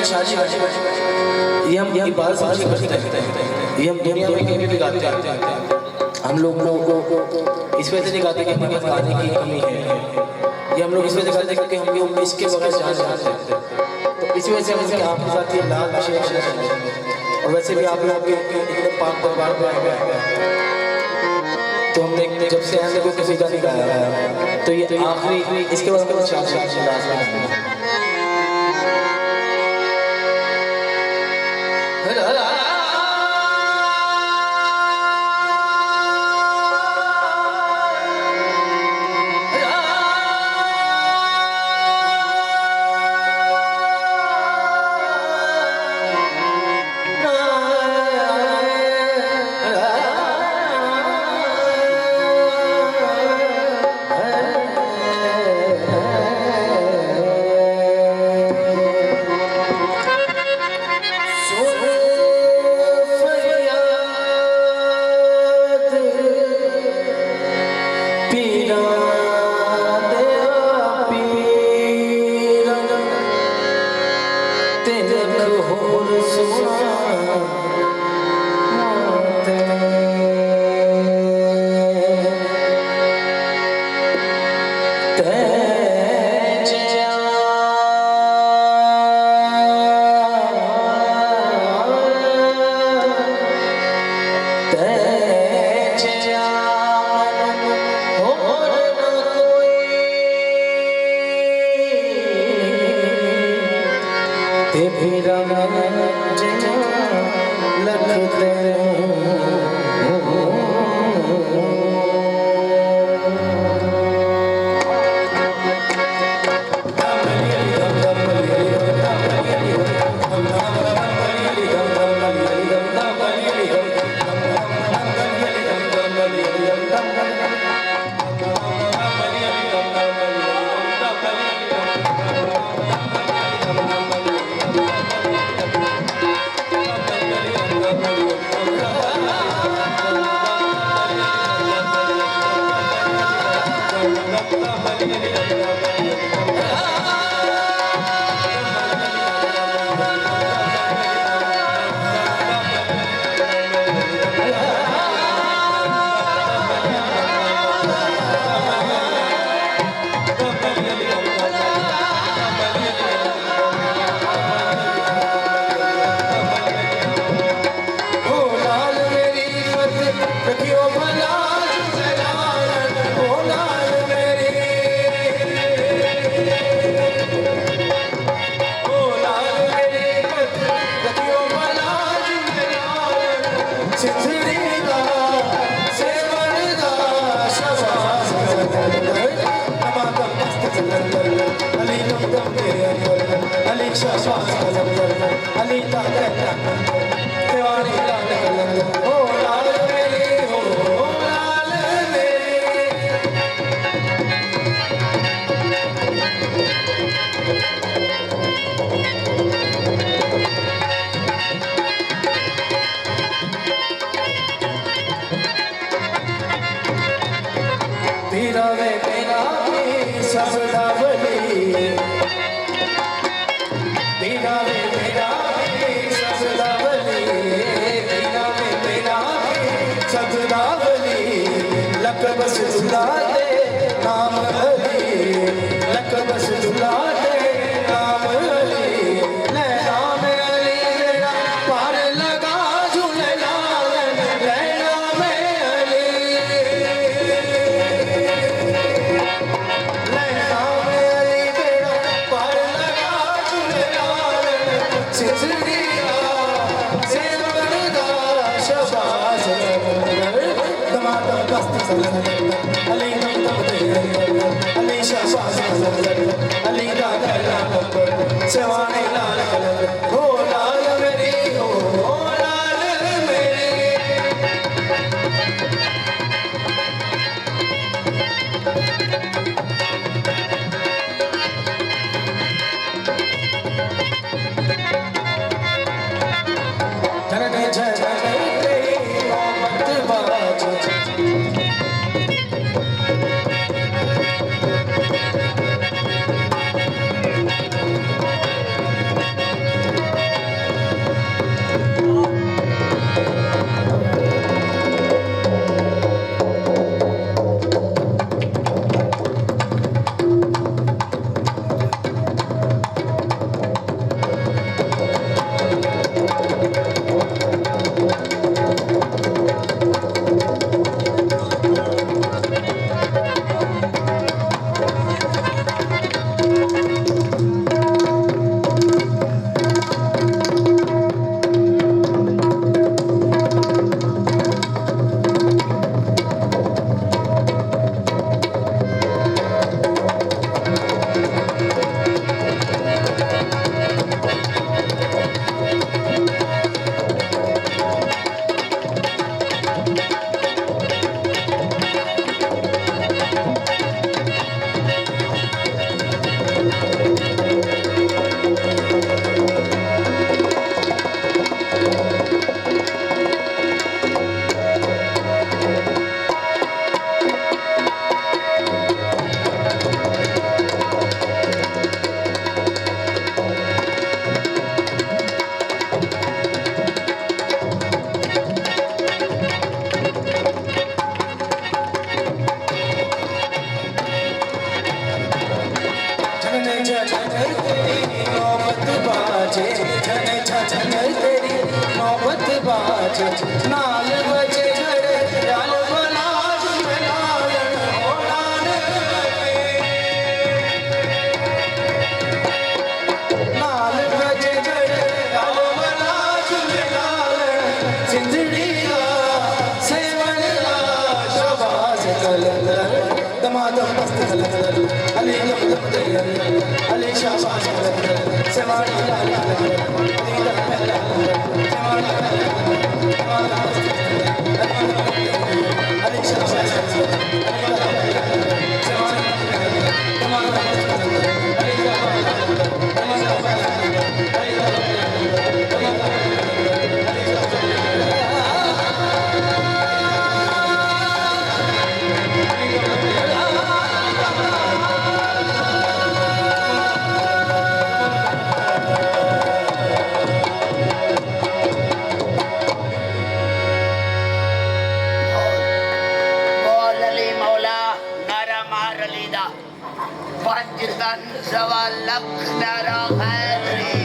शादी ये हम इबादत समझ के करते हैं, ये हम दुनिया में कहीं भी गाते हैं। हम लोग को इस वजह से नहीं गाते कि हमारे पास गाने की कमी है, ये हम लोग इस वजह से गाते हैं क्योंकि हम लोग इसके बगैर जान जाते हैं। तो इसी वजह से हम आपके साथ ये लाल शेर शेर। और वैसे भी आप लोग एकदम पाक दरबार पे आए हैं, तो हमने जब से आने को किसी का नहीं गाया, तो ये आखिरी इसके बाद में चार लास्ट झन झन तेरी नौबत बाजे झन झन तेरी नौबत बाजे नाल बजे घड़े लाल बलाज में लालन हो लाल नाल बजे घड़े लाल बलाज में लालन सिंधड़ी का सेवन का शबाज कलंदर दमादम मस्त कलंदर अली दम दम दम अली शाबाश कलंदर सेवानी लाल कलंदर अली दम पहला सेवानी अली शाबाश पंचतन सवा लख नारा खैरी